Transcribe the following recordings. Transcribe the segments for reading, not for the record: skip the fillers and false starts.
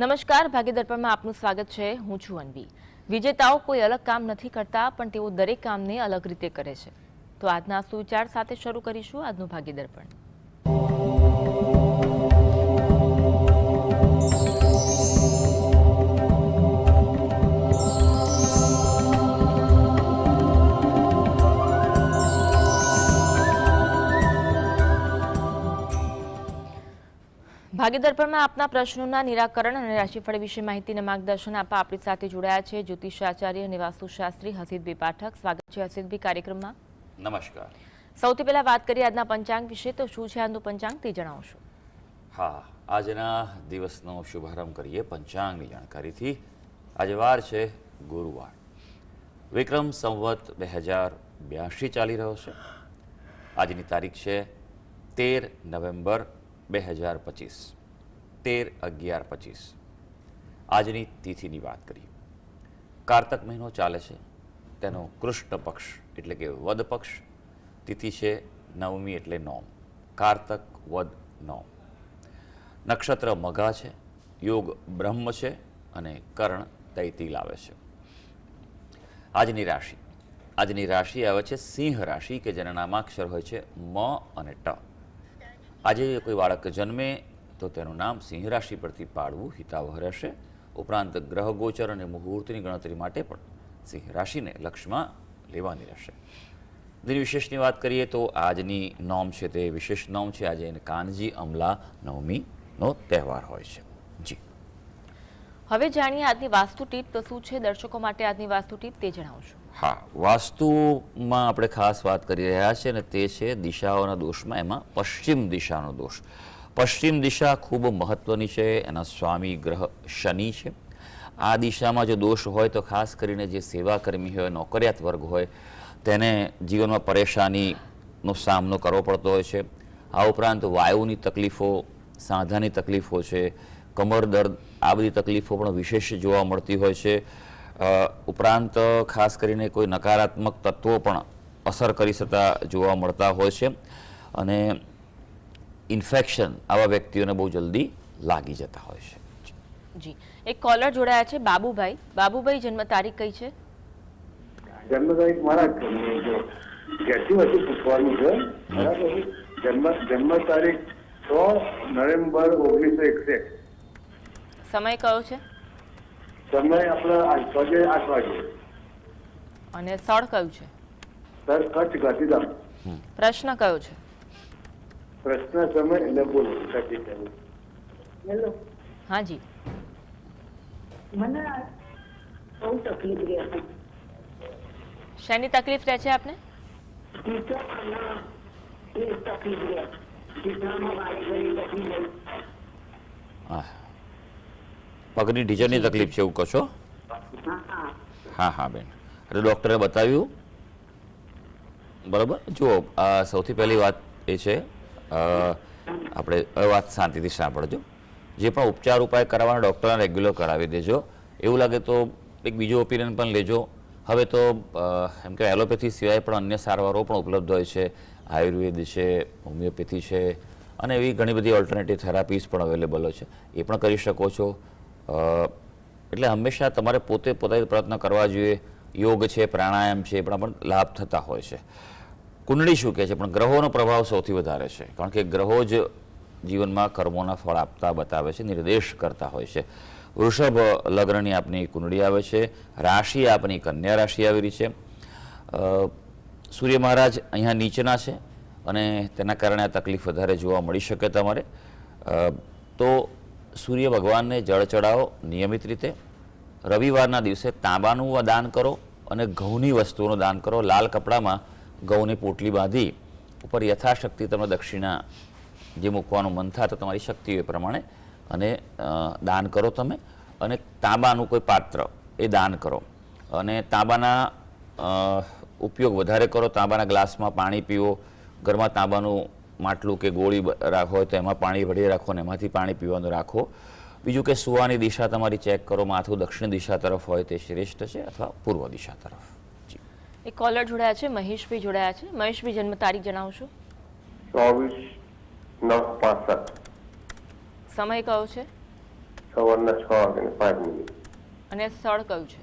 નમસ્કાર, ભાગ્યદર્પણમાં આપનું સ્વાગત છે। હું છું અન્વી। વિજેતાઓ કોઈ અલગ કામ નથી કરતા, પણ તેઓ દરેક કામને અલગ રીતે કરે છે। તો આજના સુવિચાર સાથે શરૂ કરીશું આજનું ભાગ્યદર્પણ। ભાગ્યદર્પણમાં આપના પ્રશ્નોના નિરાકરણ અને રાશિફળ વિશે માહિતીને માર્ગદર્શન આપવા આપણી સાથે જોડાયા છે જ્યોતિષાચાર્ય અને વાસ્તુશાસ્ત્રી હસીદભાઈ પાઠક। સ્વાગત છે હસીદભાઈ કાર્યક્રમમાં। નમસ્કાર। સૌથી પહેલા વાત કરીએ આજના પંચાંગ વિશે, તો શું છે આજનું પંચાંગ તે જણાવશો? હા, આજના દિવસનો શુભારંભ કરીએ પંચાંગની જાણકારીથી। આજે વાર છે ગુરુવાર, વિક્રમ સંવત 2082 ચાલી રહ્યો છે। આજની તારીખ છે 13 નવેમ્બર 2025, 13/11/25। આજની તિથિની વાત કરીએ, કારતક મહિનો ચાલે છે, તેનો કૃષ્ણ પક્ષ એટલે કે વદ પક્ષ, તિથિ છે નવમી એટલે નોમ, કારતક વદ નોમ। નક્ષત્ર મઘા છે, યોગ બ્રહ્મ છે અને કર્ણ તૈતિલ આવે છે। આજની રાશિ આવે છે સિંહ રાશિ, કે જેના નામાક્ષર હોય છે મ અને ટ। આજે કોઈ બાળક જન્મે તો તેનું નામ સિંહ રાશિ પરથી પાડવું હિતાવહ રહેશે। ઉપરાંત ગ્રહ ગોચર અને મુહૂર્તની ગણતરી માટે પણ સિંહ રાશિને લક્ષમાં લેવાની રહેશે। દિન વિશેષની વાત કરીએ તો આજની નોમ છે તે વિશેષ નોમ છે। આજે કાનજી અમલા નવમીનો તહેવાર હોય છે। જી, હવે જાણીએ આજની વાસ્તુ ટીપ। તો શું છે દર્શકો માટે આજની વાસ્તુ ટીપ તે જણાવશો? હા, વાસ્તુમાં આપણે ખાસ વાત કરી રહ્યા છીએ અને તે છે દિશાઓના દોષમાં, એમાં પશ્ચિમ દિશાનો દોષ। પશ્ચિમ દિશા ખૂબ મહત્વની છે, એના સ્વામી ગ્રહ શનિ છે। આ દિશામાં જો દોષ હોય તો ખાસ કરીને જે સેવાકર્મી હોય, નોકરિયાત વર્ગ હોય, તેને જીવનમાં પરેશાનીનો સામનો કરવો પડતો હોય છે। આ ઉપરાંત વાયુની તકલીફો, સાંધાની તકલીફો છે, કમર દર્દ, આ બધી તકલીફો પણ વિશેષ જોવા મળતી હોય છે। ઉપરાંત ખાસ કરીને કોઈ નકારાત્મક તત્વો પણ અસર કરી શકતા જોવા મળતા હોય છે અને ઇન્ફેક્શન આવા વ્યક્તિઓને બહુ જલ્દી લાગી જતા હોય છે। જી, એક કોલર જોડાયા છે બાબુભાઈ। બાબુભાઈ, જન્મ તારીખ કઈ છે? જન્મ તારીખ મારા ઘેરથી વસ્તુ પૂછવાનું છે, બરાબર? જન્મ તારીખ 6 નવેમ્બર 1961। સમય કયો છે? સમય આપણા 8 વાગે। અને સ્થળ કયું છે? સર, કચ્છ ગાંધીધામ। પ્રશ્ન કયો છે? પ્રશ્ન સમય એટલે બોલો હેલો। હા જી, મને બહુ તકલીફ રહે છે। શેની તકલીફ રહે છે આપને? પગની ઢીચણની તકલીફ છે એવું કહો છો? હા હા બેન, એટલે ડૉક્ટરે બતાવ્યું, બરાબર? જુઓ, સૌથી પહેલી વાત એ છે, આપણે વાત શાંતિથી સાંભળજો। જે પણ ઉપચાર ઉપાય કરાવવાના ડૉક્ટરને રેગ્યુલર કરાવી દેજો। એવું લાગે તો એક બીજો ઓપિનિયન પણ લેજો। હવે તો એમ કે એલોપેથી સિવાય પણ અન્ય સારવારો પણ ઉપલબ્ધ હોય છે, આયુર્વેદ છે, હોમિયોપેથી છે અને એવી ઘણી બધી ઓલ્ટરનેટિવ થેરાપીઝ પણ અવેલેબલ હોય છે, એ પણ કરી શકો છો। એટલે હંમેશા તમારે પોતે પ્રયત્ન કરવા જોઈએ। યોગ છે, પ્રાણાયામ છે, એ પણ લાભ થતા હોય છે। કુંડળી શું કહે છે? પણ ગ્રહોનો પ્રભાવ સૌથી વધારે છે, કારણ કે ગ્રહો જ જીવનમાં કર્મોના ફળ આપતા બતાવે છે, નિર્દેશ કરતા હોય છે। વૃષભ લગ્નની આપની કુંડળી આવે છે, રાશિ આપની કન્યા રાશિ આવેલી છે। સૂર્ય મહારાજ અહીંયા નીચેના છે અને તેના કારણે આ તકલીફ વધારે જોવા મળી શકે તમારે। તો સૂર્ય ભગવાનને જળ ચડાવો નિયમિત રીતે। રવિવારના દિવસે તાંબાનું દાન કરો અને ઘઉંની વસ્તુઓનું દાન કરો। લાલ કપડામાં ઘઉંની પોટલી બાંધી ઉપર યથાશક્તિ તમે દક્ષિણા જે મૂકવાનું મન થાય તો તમારી શક્તિ એ પ્રમાણે અને દાન કરો તમે। અને તાંબાનું કોઈ પાત્ર એ દાન કરો અને તાંબાના ઉપયોગ વધારે કરો। તાંબાના ગ્લાસમાં પાણી પીવો, ઘરમાં તાંબાનું માટલું કે ગોળી હોય તો એમાં પાણી ભરી રાખો અને એમાંથી પાણી પીવાનું રાખો। બીજું કે સુવાની દિશા તમારી ચેક કરો, માથું દક્ષિણ દિશા તરફ હોય તે શ્રેષ્ઠ છે અથવા પૂર્વ દિશા તરફ। એક કોલર જોડાયા છે, મહેશભાઈ જોડાયા છે। મહેશભાઈ, જન્મ તારીખ જણાવશો? 24/9/65। સમય કયો છે? સવારના 6:05. અને સ્થળ કયું છે?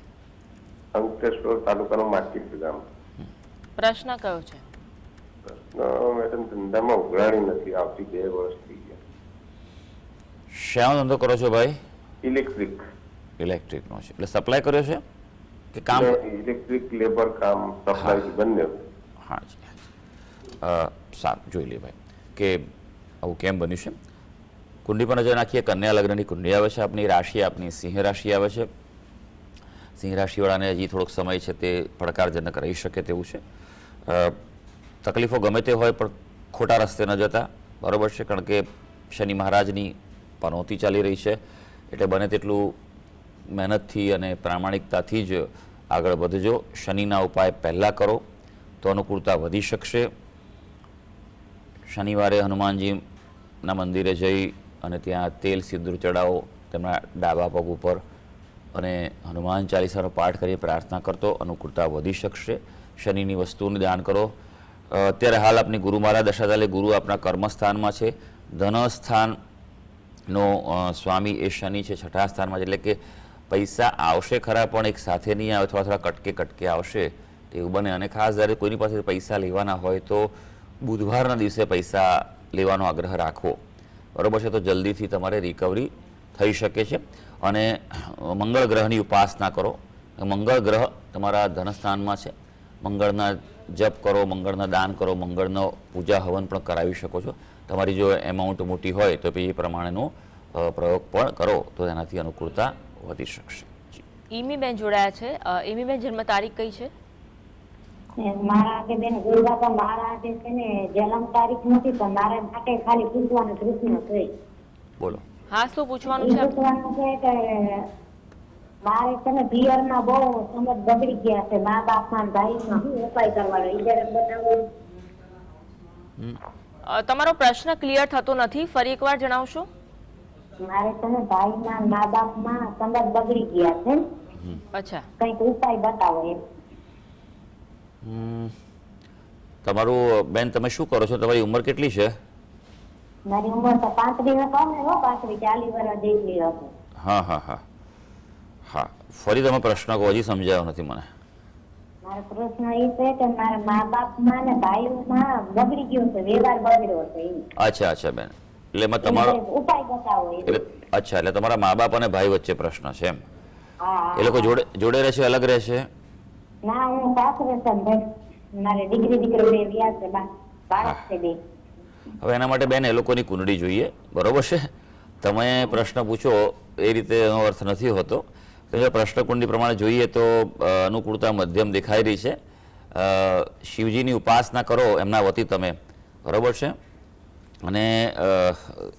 અંકલેશ્વર તાલુકાનું માર્કેટ ગામ. પ્રશ્ન કયો છે? મેડમ ધંધામાં ઉઘરાણી નથી આવતી, 2 વર્ષ થઈ ગયા. શાનો ધંધો કરો છો ભાઈ? ઇલેક્ટ્રિક. ઇલેક્ટ્રિકનો છે એટલે સપ્લાય કર્યો છે કે કામ? ઇલેક્ટ્રિક લેબર કામ સપ્લાય બંને. હા જી. સારું, જોઈ લે ભાઈ કે આવું કેમ બન્યું છે. કુંડી પર નજર નાખીએ. કન્યા લગ્નની કુંડી આવે છે આપની. રાશિ આપની સિંહ રાશિ આવે છે. સિંહ રાશિવાળાને હજી થોડોક સમય છે તે પડકારજનક રહી શકે તેવું છે. તકલીફો ગમે તે હોય પણ ખોટા રસ્તે ન જતા, બરાબર છે, કારણ કે શનિ મહારાજની પનોતી ચાલી રહી છે એટલે બને તેટલું મહેનતથી અને પ્રામાણિકતાથી જ આગળ વધજો. શનિના ઉપાય પહેલાં કરો તો અનુકૂળતા વધી શકશે. શનિવારે હનુમાનજીના મંદિરે જઈ અને ત્યાં તેલ સિંદૂર ચડાવો તેમના ડાબા પગ ઉપર અને હનુમાન ચાલીસાનો પાઠ કરી પ્રાર્થના કરતો અનુકૂળતા વધી શકશે. શનિની વસ્તુઓનું દાન કરો. અત્યારે હાલ આપની ગુરુ મહારાજ દશા ચાલે. ગુરુ આપણા કર્મસ્થાનમાં છે. ધનસ્થાનનો સ્વામી એ શનિ છે 6થા સ્થાનમાં, એટલે કે પૈસા આવશે ખરા પણ એક સાથે નહીં આવે, થોડા કટકે કટકે આવશે તેવું બને. અને ખાસ જ્યારે કોઈની પાસે પૈસા લેવાના હોય તો બુધવારના દિવસે પૈસા લેવાનો આગ્રહ રાખવો, બરાબર છે, તો જલ્દીથી તમારે રિકવરી થઈ શકે છે. અને મંગળ ગ્રહની ઉપાસના કરો. મંગળ ગ્રહ તમારા ધનસ્થાનમાં છે. મંગળના જપ કરો, મંગળના દાન કરો, મંગળનો પૂજા હવન પણ કરાવી શકો છો. તમારી જો એમાઉન્ટ મોટી હોય તો એ પ્રમાણેનો પ્રયોગ પણ કરો તો એનાથી અનુકૂળતા વધી શકશે. ઈમીબેન જોડાયા છે. ઈમીબેન જન્મ તારીખ કઈ છે? મારા કે બેન ગુરુબાપા મારા જે છે ને જન્મ તારીખ નથી, પણ મારા માટે ખાલી પૂછવાનું પ્રશ્ન છે. બોલો. હા, શું પૂછવાનું છે? પૂછવાનું છે કે મારે છે ને પિયરમાં બહુ સમજ બગડી ગયા છે. મા બાપમાં ભાઈમાં શું ઉપાય કરવાનો એ જરાક બતાવો. તમારો પ્રશ્ન ક્લિયર થતો નથી, ફરી એકવાર જણાવશો? મારે છે ને ભાઈમાં મા બાપમાં સમજ બગડી ગયા છે. અચ્છા, કઈક ઉપાય બતાવો એમ. તમારું બેન તમે શું કરો છો? તમારી ઉંમર કેટલી છે? મારી ઉંમર તો 35 કહો ને, 40 વર્ષ જેટલી હશે. હા હા હા હા, ફરી તમે પ્રશ્ન કહો, હજી સમજાયો નથી મને. મારો પ્રશ્ન એ છે કે મારા મા બાપમાં ને ભાઈઓમાં બગડી ગયો છે, વ્યવહાર બગડ્યો છે. અચ્છા અચ્છા બેન, એટલે એમાં તમારો ઉપાય બતાવો. એટલે અચ્છા, એટલે તમારા મા બાપ અને ભાઈ વચ્ચે પ્રશ્ન છે એમ? હા. એ લોકો જોડે રહેશે, અલગ રહેશે? ના, હું સાસરે છું ભાઈ. મારે દીકરી બે વ્યાજ છે, બાળક છે બે. હવે એના માટે બેન એ લોકોની કુંડળી જોઈએ, બરોબર છે. તમે પ્રશ્ન પૂછો એ રીતે એનો અર્થ નથી હોતો. તો પ્રશ્ન કુંડળી પ્રમાણે જોઈએ તો અનુકૂળતા મધ્યમ દેખાઈ રહી છે. શિવજીની ઉપાસના કરો એમના વતી તમે, બરોબર છે. અને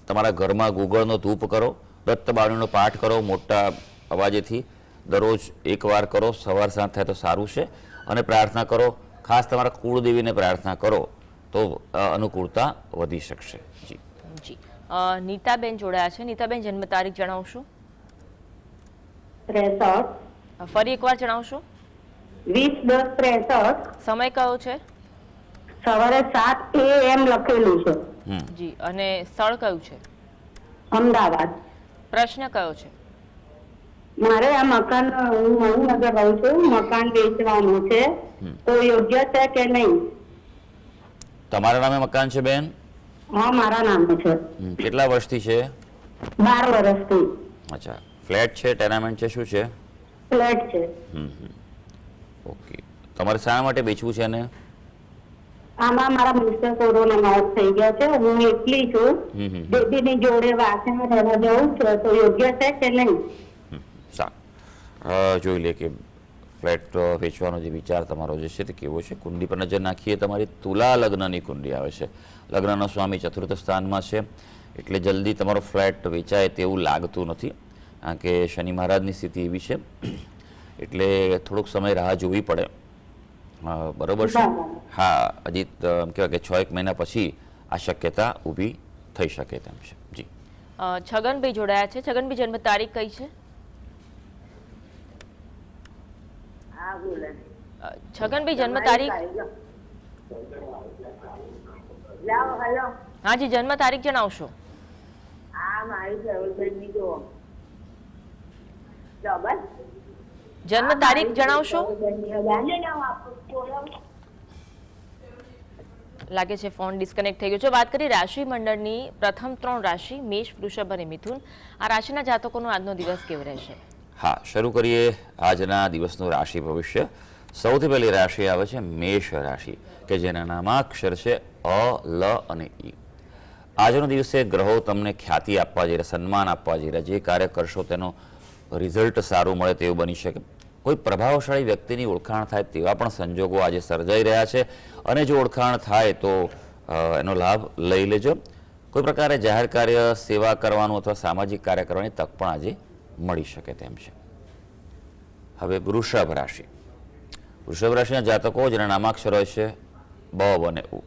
તમારા ઘરમાં ગુગળનો ધૂપ કરો, દત્તબાણીનો પાઠ કરો મોટા અવાજેથી, દરરોજ એકવાર કરો, સવાર સાંજ થાય તો સારું છે. અને પ્રાર્થના કરો, ખાસ તમારા કુળદેવીને પ્રાર્થના કરો તો અનુકૂળતા વધી શકશે. જી જી. નીતાબેન જોડાયા છે. નીતાબેન જન્મ તારીખ જણાવશો? 63. ફરી એકવાર જણાવશો? 20/10/63. સમય કયો છે? સવારે 7 AM લખેલું છે. જી. અને સ્થળ કયું છે? અમદાવાદ. પ્રશ્ન કયો છે? મારે આ મકાન હું નગર રહું છું, મકાન વેચવાનું છે તો યોગ્ય છે કે નહીં? તમારા નામે મકાન છે બેન? હા, મારા નામે છે. કેટલા વર્ષથી છે? 12 વર્ષથી. અચ્છા, ફ્લેટ છે, ટેનામેન્ટ છે, શું છે? ફ્લેટ છે. ઓકે, તમારે શા માટે વેચવું છે ને? આમાં મારા મિસ્ટર કોરોના મોત થઈ ગયા છે. હું એકલી છું. બેબીની જોડે વાસણ રહેવા જવું છે તો યોગ્ય છે કે નહીં? સારું, જોઈ લે કે ફ્લેટ વેચવાનો જે વિચાર તમારો જે છે તે કેવો છે. કુંડલી પર નજર નાખીએ. તમારી તુલા લગ્નની કુંડલી આવે છે. લગ્નનો સ્વામી 4થ સ્થાનમાં છે એટલે જલ્દી તમારો ફ્લેટ વેચાય તેવું લાગતું નથી, કારણ કે શનિ મહારાજની સ્થિતિ એવી છે એટલે થોડોક સમય રાહ જોવી પડે, બરોબર છે. હા, હજી કહેવાય કે 6-1 મહિના પછી આ શક્યતા ઊભી થઈ શકે તેમ છે. જી. છગનભાઈ જોડાયા છે. છગનભાઈ જન્મ તારીખ કઈ છે? છગનભાઈ જન્મ તારીખ? હા જી, જન્મ તારીખ જણાવશો? જન્મ તારીખ જણાવશો? લાગે છે ફોન ડિસ્કનેક્ટ થઈ ગયો છે. વાત કરી રાશિ મંડળની પ્રથમ 3 રાશિ મેષ, વૃષભ અને મિથુન. આ રાશિના જાતકોનો આજનો દિવસ કેવો રહેશે? હા, શરૂ કરીએ આજના દિવસનું રાશિ ભવિષ્ય. સૌથી પહેલી રાશિ આવે છે મેષ રાશિ, કે જેના નામાક્ષર છે અ, લ અને ઈ. આજનો દિવસે ગ્રહો તમને ખ્યાતિ આપવા જઈ રહ્યા, સન્માન આપવા જઈ રહ્યા. જે કાર્ય કરશો તેનો રિઝલ્ટ સારું મળે તેવું બની શકે. કોઈ પ્રભાવશાળી વ્યક્તિની ઓળખાણ થાય તેવા પણ સંજોગો આજે સર્જાઈ રહ્યા છે, અને જો ઓળખાણ થાય તો એનો લાભ લઈ લેજો. કોઈ પ્રકારે જાહેર કાર્ય, સેવા કરવાનું અથવા સામાજિક કાર્ય કરવાની તક પણ આજે મળી શકે તેમ છે. હવે વૃષભ રાશિ. વૃષભ રાશિના જાતકો જેના નામાક્ષર હોય છે બ અને ઉ.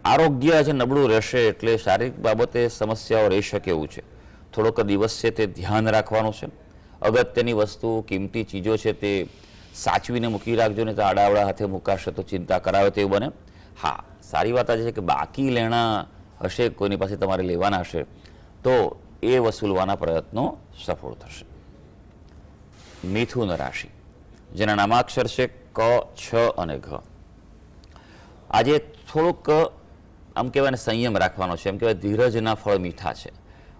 આરોગ્ય આજે નબળું રહેશે, એટલે શારીરિક બાબતે સમસ્યાઓ રહી શકે એવું છે. થોડોક દિવસ છે તે ધ્યાન રાખવાનું છે. અગત્યની વસ્તુ, કિંમતી ચીજો છે તે સાચવીને મૂકી રાખજો, ને તો આડાવડા હાથે મૂકાશે તો ચિંતા કરાવે તેવું બને. હા, સારી વાત આજે છે કે બાકી લેણા હશે, કોઈની પાસે તમારે લેવાના હશે, તો એ વસૂલવાના પ્રયત્નો સફળ થશે. મિથુન રાશિ, જેના નામાક્ષર છે ક, છ અને ઘ. આજે થોડુંક આમ કહેવાય ને સંયમ રાખવાનો છે. એમ કહેવાય ધીરજના ફળ મીઠા છે.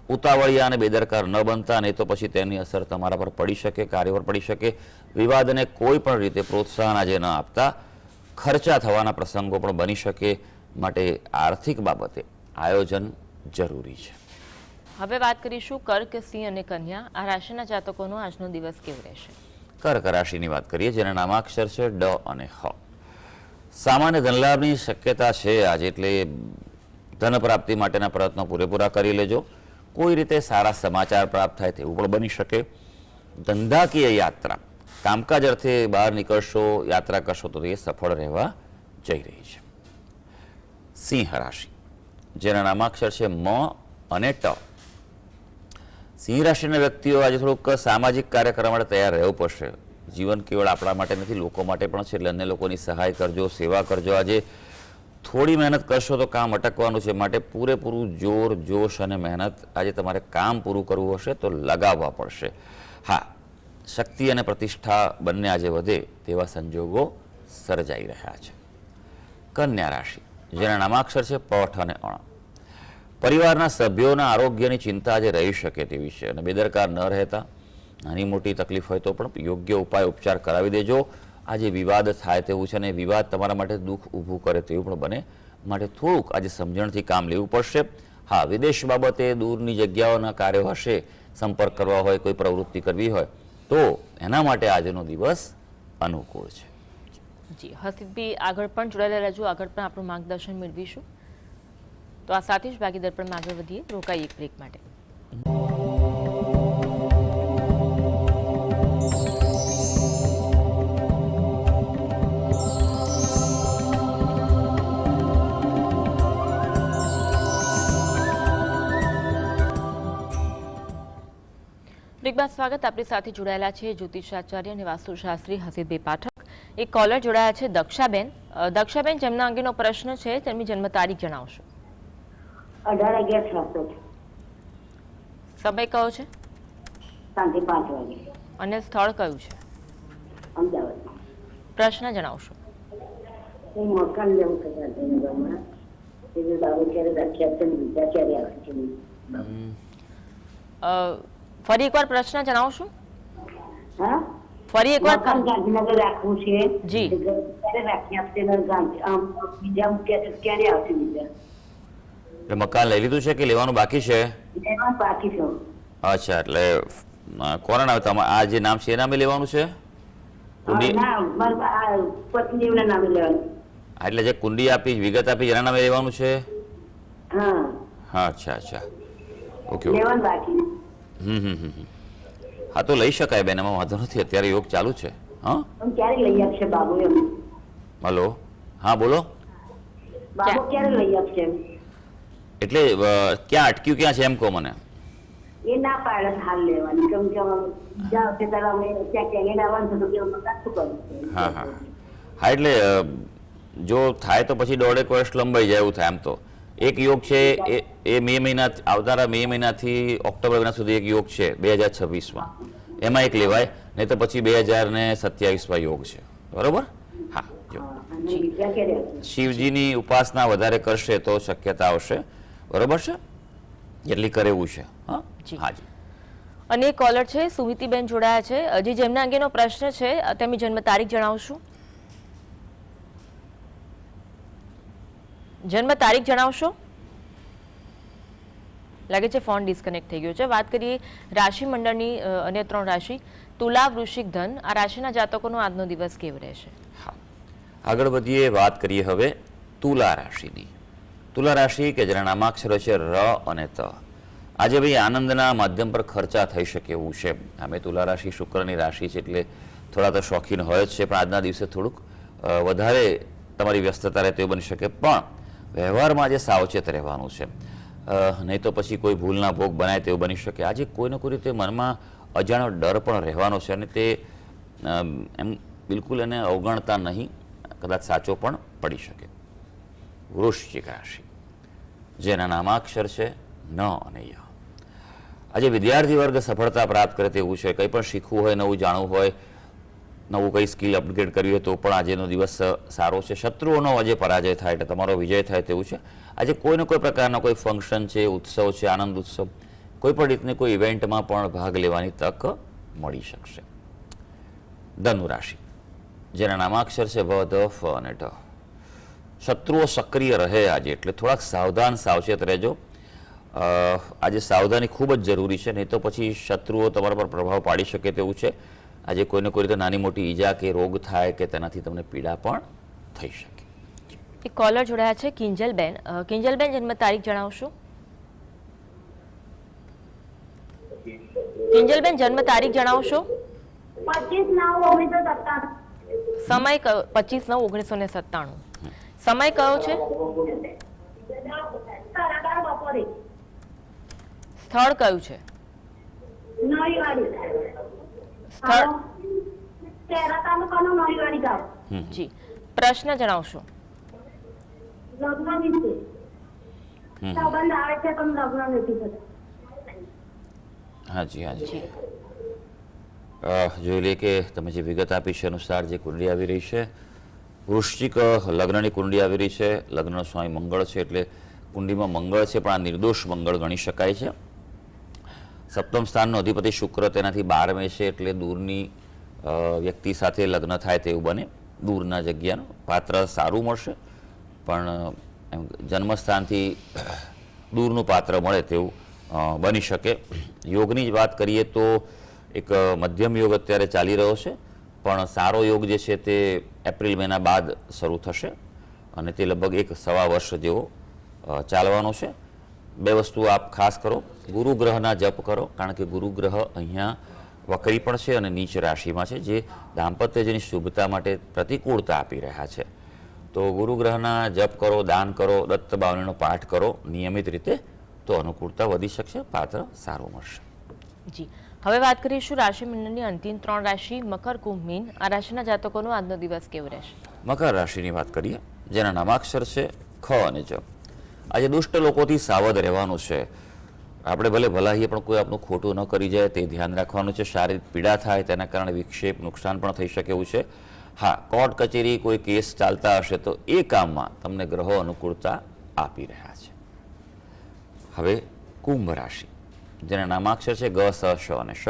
ઉતાવળિયા અને બેદરકાર ન બનતા, નહીં તો પછી તેની અસર તમારા પર પડી શકે, કાર્ય પર પડી શકે. વિવાદને કોઈ પણ રીતે પ્રોત્સાહન આજે ન આપતા. ખર્ચા થવાના પ્રસંગો પણ બની શકે, માટે આર્થિક બાબતે આયોજન જરૂરી છે. હવે વાત કરીશું કર્ક, સિંહ અને કન્યા. આ રાશિના જાતકોનો આજનો દિવસ કેવો રહેશે? કર્ક રાશિની વાત કરીએ, જેના નામાક્ષર છે ડ અને હ. સામાન્ય ધનલાભની શક્યતા છે આજે, એટલે ધન પ્રાપ્તિ માટેના પ્રયત્નો પૂરેપૂરા કરી લેજો. કોઈ રીતે સારા સમાચાર પ્રાપ્ત થાય તેવું પણ બની શકે. ધંધાકીય યાત્રા, કામકાજ અર્થે બહાર નીકળશો, યાત્રા કરશો તો એ સફળ રહેવા જઈ રહી છે. સિંહ રાશિ, જેના નામાક્ષર છે મ અને ટ. સિંહ રાશિના વ્યક્તિઓ આજે થોડુંક સામાજિક કાર્ય કરવા માટે તૈયાર રહેવું પડશે. જીવન કેવળ આપણા માટે નથી, લોકો માટે પણ છે, એટલે અન્ય લોકોની સહાય કરજો, સેવા કરજો. આજે થોડી મહેનત કરશો તો કામ અટકવાનું છે, માટે પૂરેપૂરું જોર, જોશ અને મહેનત આજે તમારે કામ પૂરું કરવું હશે તો લગાવવા પડશે. હા, શક્તિ અને પ્રતિષ્ઠા બંને આજે વધે તેવા સંજોગો સર્જાઈ રહ્યા છે. કન્યા રાશિ, જેના નામાક્ષર છે પઠ અને અણ. પરિવારના સભ્યોના આરોગ્યની ચિંતા આજે રહી શકે તેવી છે, અને બેદરકાર ન રહેતા. નાની મોટી તકલીફ હોય તો પણ યોગ્ય ઉપાય ઉપચાર કરાવી દેજો. આજે વિવાદ થાય તેવું છે, અને વિવાદ તમારા માટે દુઃખ ઊભું કરે તેવું પણ બને, માટે થોડુંક આજે સમજણથી કામ લેવું પડશે. હા, વિદેશ બાબતે દૂરની જગ્યાઓના કાર્યો હશે, સંપર્ક કરવા હોય, કોઈ પ્રવૃત્તિ કરવી હોય તો એના માટે આજનો દિવસ અનુકૂળ છે. જી હસીબભાઈ, આગળ પણ જોડાયેલા રહેજો. આગળ પણ આપણું માર્ગદર્શન મેળવીશું. તો આ સાથે જ બાકી દર્પણમાં આગળ વધીએ, રોકાઈ એક બ્રેક માટે. બ્રેક બાદ સ્વાગત. આપણી સાથે જોડાયેલા છે જ્યોતિષાચાર્ય અને વાસ્તુશાસ્ત્રી હસીબભાઈ પાઠક. એક કોલર જોડાયા છે દક્ષાબેન. દક્ષાબેન, જેમના અંગેનો પ્રશ્ન છે તેમની જન્મ તારીખ જણાવશો? 18/11/66. સમય કયો છે? સાંજે 5 વાગે. અને સ્થળ કયું છે? અમદાવાદ. પ્રશ્ન જણાવશો? હું મકાન લેવું છે ગાંધીનગરમાં. એ બાબુ ક્યારે રાખ્યા છે, બીજા ક્યારે આવે છે? ફરી એકવાર પ્રશ્ન જણાવશો? હા, ફરી એકવાર મકાન ગાંધીનગર રાખવું છે. જી. ક્યારે રાખ્યા છે? બીજા મૂક્યા છે, ક્યારે આવશે બીજા? એટલે મકાન લઈ લીધું છે કે લેવાનું બાકી છે? એમાં બાકી છે. અચ્છા, એટલે કોના નામે? આ જે નામ છે એ નામે લેવાનું છે? કુંડી? ના, મારા પત્નીના નામે લેવાનું. એટલે જે કુંડી આપી, વિગત આપી, એના નામે લેવાનું છે? હા. હા, અચ્છા અચ્છા, ઓકે. લેવાનું બાકી. હા, તો લઈ શકાય બેન, એમાં વાંધો નથી. અત્યારે યોગ ચાલુ છે. હા, ક્યારે લઈ આપશે બાબુ? એમ હલો, હા બોલો. બાબુ ક્યારે લઈ આપશે? એટલે ક્યાં અટક્યું, ક્યાં છે એમ કહો મને. એ ના પાડે હાલ લેવાની, કેમ કે જાવ છે ત્યારે અમે ત્યાં કેનેડા આવવાનું થતું, કે મકાન શું કરવું? હા હા હા, એટલે જો થાય તો પછી 1.5 વર્ષ લંબાઈ જાય એવું થાય. આમ તો એક યોગ છે એ મે મહિના, આવનારા મે મહિનાથી ઓક્ટોબર મહિના સુધી એક યોગ છે 2026માં. એમાં એક લેવાય, નહીં તો પછી 2027માં યોગ છે, બરોબર? હા, જો અને વિદ્યા કે શિવજીની ઉપાસના વધારે કરશે તો શક્યતા આવશે, બરોબર છે? એટલી કરે એવું છે. હા જી. હાજી. અને એક કોલર છે સુમિતિબેન જોડાયા છે, હજી જેમના અંગેનો પ્રશ્ન છે તેમની જન્મ તારીખ જણાવશું. જન્મ તારીખ જણાવશો? લાગે છે ફોન ડિસ્કનેક્ટ થઈ ગયો છે. વાત કરીએ રાશિ મંડળની અન્ય 3 રાશિ તુલા, વૃશ્ચિક, ધન. આ રાશિના જાતકોનો આજનો દિવસ કેવો રહેશે? હા, આગળ વધીએ, વાત કરીએ હવે તુલા રાશિની. તુલા રાશિ કે જેના નામાક્ષરો છે ર અને ત. આજે ભાઈ આનંદના માધ્યમ પર ખર્ચા થઈ શકે એવું છે. અમે તુલા રાશિ શુક્રની રાશિ છે એટલે થોડા તો શોખીન હોય જ છે, પણ આજના દિવસે થોડુંક વધારે તમારી વ્યસ્તતા રહે તેવું બની શકે. પણ વ્યવહારમાં આજે સાવચેત રહેવાનું છે, નહીં તો પછી કોઈ ભૂલના ભોગ બનાય તેવું બની શકે. આજે કોઈને કોઈ રીતે મનમાં અજાણ્યો ડર પણ રહેવાનો છે અને તે એમ બિલકુલ એને અવગણતા નહીં, કદાચ સાચો પણ પડી શકે. વૃશ્ચિક રાશિ જેના નામાક્ષર છે ન અને ય. આજે વિદ્યાર્થી વર્ગ સફળતા પ્રાપ્ત કરે તેવું છે. કંઈ પણ શીખવું હોય, નવું જાણવું હોય, નવું કંઈ સ્કિલ અપગ્રેડ કરવી હોય તો પણ આજનો દિવસ સારો છે. શત્રુઓનો આજે પરાજય થાય એટલે તમારો વિજય થાય તેવું છે. આજે કોઈને કોઈ પ્રકારનો કોઈ ફંક્શન છે, ઉત્સવ છે, આનંદ ઉત્સવ, કોઈ પણ રીતની કોઈ ઇવેન્ટમાં પણ ભાગ લેવાની તક મળી શકશે. ધનુ રાશિ જેના નામાક્ષર છે ભ, ધ, ફ અને ઢ. શત્રુઓ સક્રિય રહે આજે એટલે થોડાક સાવધાન, સાવચેત રહેજો. આજે સાવધાની ખૂબ જ જરૂરી છે, નહીં તો પછી શત્રુઓ તમારા પર પ્રભાવ પાડી શકે તેવું છે. આજે કોઈને કોઈ રીતે નાની મોટી ઈજા કે રોગ થાય કે તેનાથી તમને પીડા પણ થઈ શકે. એક કોલર જોડાયા છે કિંજલબેન. કિંજલબેન જન્મ તારીખ જણાવશો? કિંજલબેન જન્મ તારીખ જણાવશો? 25/9/1997. સમય કયો? 25/9/1997. સમય કયો છે? કલાકાર બપોરે સ્થળ કયું છે? નવીવાડી સ્થળ તેરા તાલુકાનું નવીવાડી ગામ. જી. પ્રશ્ન જણાવશો? લગ્ન વિશે સંબંધ આવે છે પણ લગ્ન નથી થતા. હાજી હાજી. જોઈ લે કે તમે જે વિગત આપી છે અનુસાર જે કુંડળી આવી રહી છે, વૃશ્ચિક લગ્નની કુંડળી આવી રહી છે. લગ્નનો સ્વામી મંગળ છે એટલે કુંડળીમાં મંગળ છે, પણ આ નિર્દોષ મંગળ ગણી શકાય છે. સપ્તમ સ્થાનનો અધિપતિ શુક્ર તેનાથી 12મે છે એટલે દૂરની વ્યક્તિ સાથે લગ્ન થાય તેવું બને. દૂરના જગ્યાનું પાત્ર સારું મળશે, પણ જન્મસ્થાનથી દૂરનું પાત્ર મળે તેવું બની શકે. યોગની જ વાત કરીએ તો એક મધ્યમ યોગ અત્યારે ચાલી રહ્યો છે, પણ સારો યોગ જે છે તે એપ્રિલ મહિના બાદ શરૂ થશે અને તે લગભગ 1.25 વર્ષ જેવો ચાલવાનો છે. 2 વસ્તુ આપ ખાસ કરો. ગુરુ ગ્રહના જપ કરો, કારણ કે ગુરુ ગ્રહ અહીંયા વક્રી પણ છે અને નીચ રાશિમાં છે, જે દાંપત્યજની શુભતા માટે પ્રતિકૂળતા આપી રહ્યા છે. તો ગુરુ ગ્રહના જપ કરો, દાન કરો, દત્ત બાવલીનો પાઠ કરો નિયમિત રીતે, તો અનુકૂળતા વધી શકશે, પાત્ર સારું મળશે. જી. હવે વાત કરીશું રાશિ મંડળની અંતિમ 3 રાશિ મકર, કુંભ, મીન. આ રાશિના જાતકોનો આજનો દિવસ કેવો રહેશે? મકર રાશિની વાત કરીએ, જેના નામાક્ષર છે ખ અને જ. આજે દુષ્ટ લોકોથી સાવધ રહેવાનું છે. આપણે ભલે ભલાઈએ પણ કોઈ આપણું ખોટું ન કરી જાય તે ધ્યાન રાખવાનું છે. શારીરિક પીડા થાય તેના કારણે વિક્ષેપ, નુકસાન પણ થઈ શકે એવું છે. હા, કોર્ટ કચેરી કોઈ કેસ ચાલતા હશે તો એ કામમાં તમને ગ્રહો અનુકૂળતા આપી રહ્યા છે. હવે કુંભ રાશિ જેના નામાક્ષર છે ગ, સ, શ અને શ.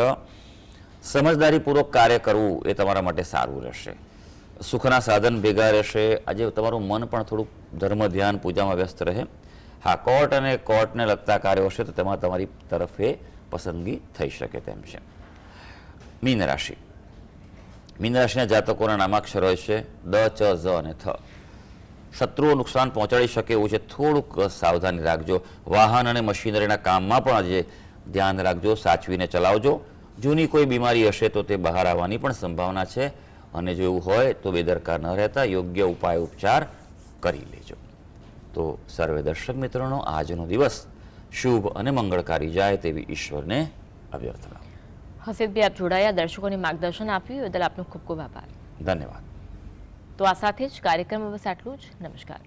સમજદારીપૂર્વક કાર્ય કરવું એ તમારા માટે સારું રહેશે. સુખના સાધન ભેગા રહેશે. આજે તમારું મન પણ થોડુંક ધર્મ, ધ્યાન, પૂજામાં વ્યસ્ત રહે. હા, કોર્ટ અને કોર્ટને લગતા કાર્યો હશે તો તેમાં તમારી તરફે પસંદગી થઈ શકે તેમ છે. મીન રાશિ. મીન રાશિના જાતકોના નામાક્ષર હોય છે દ, ચ, ઝ અને થ. શત્રુઓ નુકસાન પહોંચાડી શકે એવું છે, થોડુંક સાવધાની રાખજો. વાહન અને મશીનરીના કામમાં પણ આજે ધ્યાન રાખજો, સાચવીને ચલાવજો. જૂની કોઈ બીમારી હશે તો તે બહાર આવવાની પણ સંભાવના છે, અને જો એવું હોય તો બેદરકાર ન રહેતા યોગ્ય ઉપાય ઉપચાર કરી લેજો. તો સર્વે દર્શક મિત્રોનો આજનો દિવસ શુભ અને મંગળકારી જાય તેવી ઈશ્વરને અભ્યર્થના. હસીદભાઈ, આપ જોડાયા, દર્શકોને માર્ગદર્શન આપ્યું એ બદલ આપનો ખૂબ ખૂબ આભાર. ધન્યવાદ. તો આ સાથે જ કાર્યક્રમ બસ આટલું જ. નમસ્કાર.